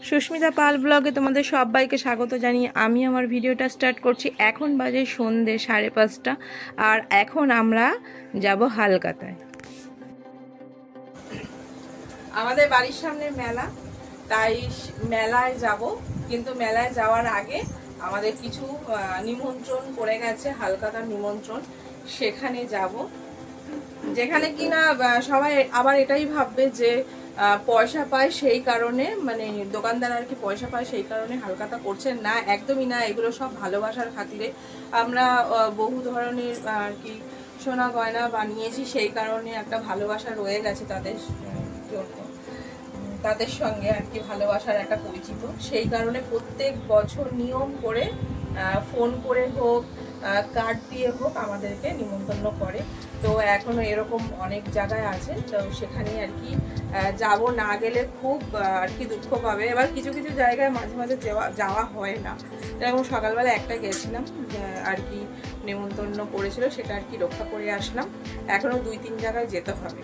সুস্মিতা পাল ব্লগে তোমাদের সবাইকে স্বাগত জানিয়ে আমি আমার ভিডিওটা স্টার্ট করছি। এখন বাজে সন্ধ্যে 5:30 আর এখন আমরা যাব হালকাতায়। আমাদের বাড়ির সামনে মেলা, তাই মেলায় যাব, কিন্তু মেলায় যাওয়ার আগে আমাদের কিছু নিমন্ত্রণ পড়ে গেছে, হালকাতার নিমন্ত্রণ, সেখানে যাব। যেখানে কিনা সবাই আবার এটাই ভাববে যে পয়সা পায় সেই কারণে, মানে দোকানদার আর কি পয়সা পায় সেই কারণে হালকাতা করছেন না, একদমই না। এগুলো সব ভালোবাসার খাতিরে। আমরা বহু ধরনের আর কি সোনা গয়না বানিয়েছি, সেই কারণে একটা ভালোবাসা রয়ে গেছে তাদের জন্য, তাদের সঙ্গে আর কি ভালোবাসার একটা পরিচিত। সেই কারণে প্রত্যেক বছর নিয়ম করে ফোন করে হোক, কার্ড দিয়ে হোক আমাদেরকে নিমন্ত্রণ করে। তো এখনো এরকম অনেক জায়গায় আছে, তো সেখানে আর কি যাব, না গেলে খুব আর কি দুঃখ পাবে। এবার কিছু কিছু জায়গায় মাঝে মাঝে যাওয়া হয় না। যেমন সকালবেলা একটা গেছিলাম আর কি নিমন্ত্রণ করেছিল, সেটা আর কি রক্ষা করে আসলাম। এখনো 2-3 জায়গায় যেতে হবে।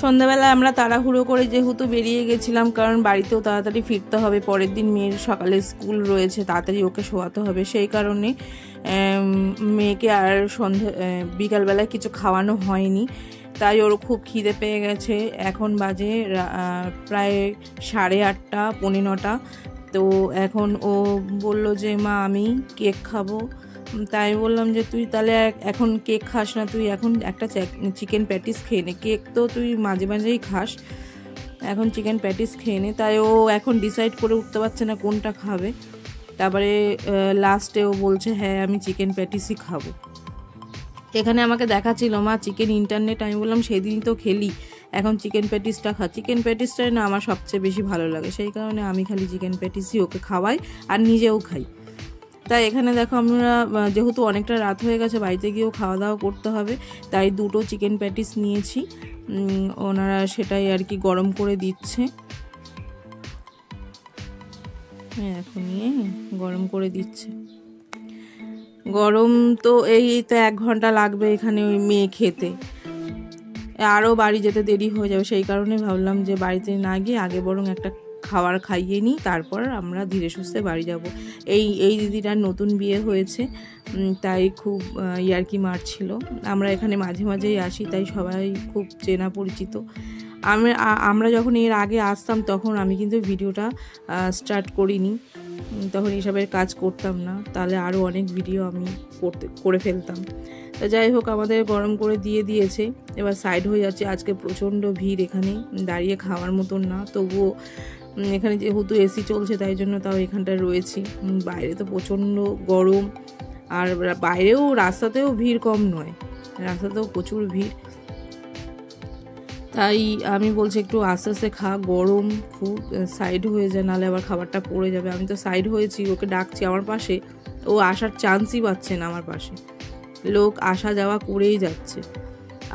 সন্ধ্যাবেলা আমরা তাড়াহুড়ো করে যেহেতু বেরিয়ে গেছিলাম, কারণ বাড়িতেও তাড়াতাড়ি ফিরতে হবে, পরের দিন মেয়ের সকালে স্কুল রয়েছে, তাড়াতাড়ি ওকে শোয়াতে হবে। সেই কারণে মেয়েকে আর বিকালবেলায় কিছু খাওয়ানো হয়নি, তাই ওর খুব খিদে পেয়ে গেছে। এখন বাজে প্রায় 8:30, 8:45। তো এখন ও বলল যে মা আমি কেক খাবো। তাই বললাম যে তুই তাহলে এখন কেক খাস না, তুই এখন একটা চিকেন প্যাটিস খেয়ে নে। কেক তো তুই মাঝে মাঝেই খাস, এখন চিকেন প্যাটিস খেয়ে নে। তাই ও এখন ডিসাইড করে উঠতে পারছে না কোনটা খাবে। তারপরে লাস্টে ও বলছে হ্যাঁ আমি চিকেন প্যাটিসই খাবো। এখানে আমাকে দেখাচ্ছিল মা চিকেন ইন্টারনেট, আমি বললাম সেদিনই তো খেলি, এখন চিকেন প্যাটিসটা খা। চিকেন প্যাটিসটাই না আমার সবচেয়ে বেশি ভালো লাগে, সেই কারণে আমি খালি চিকেন প্যাটিসই ওকে খাওয়াই আর নিজেও খাই। তাই এখানে দেখো আমরা যেহেতু অনেকটা রাত হয়ে গেছে, বাড়িতে গিয়েও খাওয়া দাওয়া করতে হবে, তাই 2টো চিকেন প্যাটিস নিয়েছি। ওনারা সেটাই আর কি গরম করে দিচ্ছে, এখন নিয়ে গরম করে দিচ্ছে। গরম তো এই তো 1 ঘন্টা লাগবে এখানে ওই মেয়ে খেতে, আরও বাড়ি যেতে দেরি হয়ে যাবে। সেই কারণে ভাবলাম যে বাড়িতে না গিয়ে আগে বরং একটা খাবার খাইয়ে নিই, তারপর আমরা ধীরে সুস্থে বাড়ি যাব। এই দিদিটার নতুন বিয়ে হয়েছে, তাই খুব ইয়ার্কি মারছিল। আমরা এখানে মাঝে মাঝেই আসি, তাই সবাই খুব চেনা পরিচিত। আমরা যখন এর আগে আসতাম তখন আমি কিন্তু ভিডিওটা স্টার্ট করিনি, তখন এসবের কাজ করতাম না, তাহলে আরও অনেক ভিডিও আমি করে ফেলতাম। তা যাই হোক আমাদের গরম করে দিয়েছে, এবার সাইড হয়ে যাচ্ছে। আজকে প্রচণ্ড ভিড়, এখানে দাঁড়িয়ে খাওয়ার মতন না, তবুও এখানে যেহেতু এসি চলছে তাই জন্য তাও এখানটায় রয়েছি। বাইরে তো প্রচণ্ড গরম, আর বাইরেও রাস্তাতেও ভিড় কম নয়, রাস্তাতেও প্রচুর ভিড়। তাই আমি বলছি একটু আস্তে আস্তে খা, গরম খুব, সাইড হয়ে যায়, নাহলে আবার খাবারটা পড়ে যাবে। আমি তো সাইড হয়েছি, ওকে ডাকছি আমার পাশে, ও আসার চান্সই পাচ্ছে না আমার পাশে, লোক আসা যাওয়া করেই যাচ্ছে।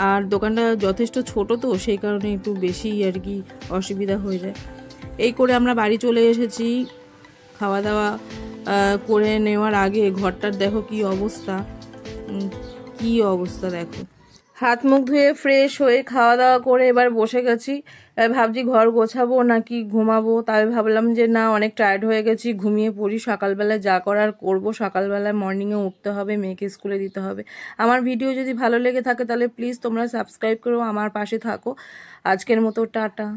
আর দোকানটা যথেষ্ট ছোট, তো সেই কারণে একটু বেশি আর কি অসুবিধা হয়ে যায়। এই করে আমরা বাড়ি চলে এসেছি। খাওয়া দাওয়া করে নেওয়ার আগে ঘরটার দেখো কি অবস্থা, দেখো। হাত মুখ ধুয়ে ফ্রেশ হয়ে খাওয়া দাওয়া করে এবার বসে গেছি, ভাবছি ঘর গোছাবো নাকি ঘুমাবো। তাই ভাবলাম যে না, অনেক টায়ার্ড হয়ে গেছি, ঘুমিয়ে পড়ি, সকালবেলায় যা করার করবো। সকালবেলায় মর্নিংয়ে উঠতে হবে, মেয়েকে স্কুলে দিতে হবে। আমার ভিডিও যদি ভালো লেগে থাকে তাহলে প্লিজ তোমরা সাবস্ক্রাইব করো, আমার পাশে থাকো। আজকের মতো টাটা।